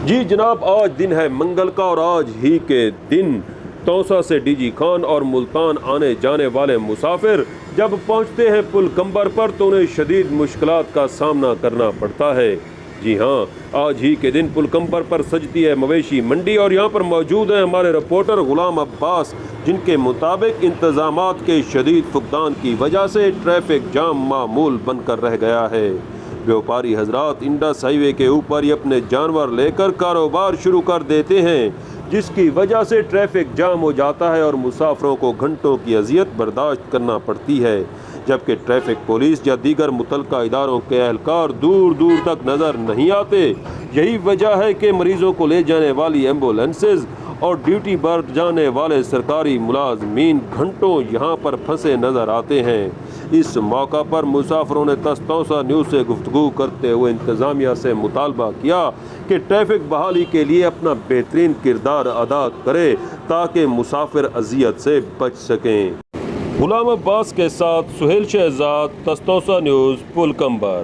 جی جناب، آج دن ہے منگل کا اور آج ہی کے دن توسا سے ڈی جی خان اور ملتان آنے جانے والے مسافر جب پہنچتے ہیں پل کمبر پر تو انہیں شدید مشکلات کا سامنا کرنا پڑتا ہے۔ جی ہاں، آج ہی کے دن پل کمبر پر سجتی ہے مویشی منڈی اور یہاں پر موجود ہیں ہمارے رپورٹر غلام عباس، جن کے مطابق انتظامات کے شدید فقدان کی وجہ سے ٹریفک جام معمول بن کر رہ گیا ہے۔ بیوپاری حضرات انڈس ہائی وے کے اوپر ہی اپنے جانور لے کر کاروبار شروع کر دیتے ہیں، جس کی وجہ سے ٹریفک جام ہو جاتا ہے اور مسافروں کو گھنٹوں کی اذیت برداشت کرنا پڑتی ہے، جبکہ ٹریفک پولیس یا دیگر متعلقہ اداروں کے اہلکار دور دور تک نظر نہیں آتے۔ یہی وجہ ہے کہ مریضوں کو لے جانے والی ایمبولینسز اور ڈیوٹی پر جانے والے سرکاری ملازمین گھنٹوں یہاں پر پھنسے نظر آتے ہیں۔ اس موقع پر مسافروں نے توسا نیوز سے گفتگو کرتے ہوئے انتظامیہ سے مطالبہ کیا کہ ٹریفک بحالی کے لیے اپنا بہترین کردار ادا کرے تاکہ مسافر اذیت سے بچ سکیں۔ غلام عباس کے ساتھ سہیل شہزاد، توسا نیوز، پل کمبر۔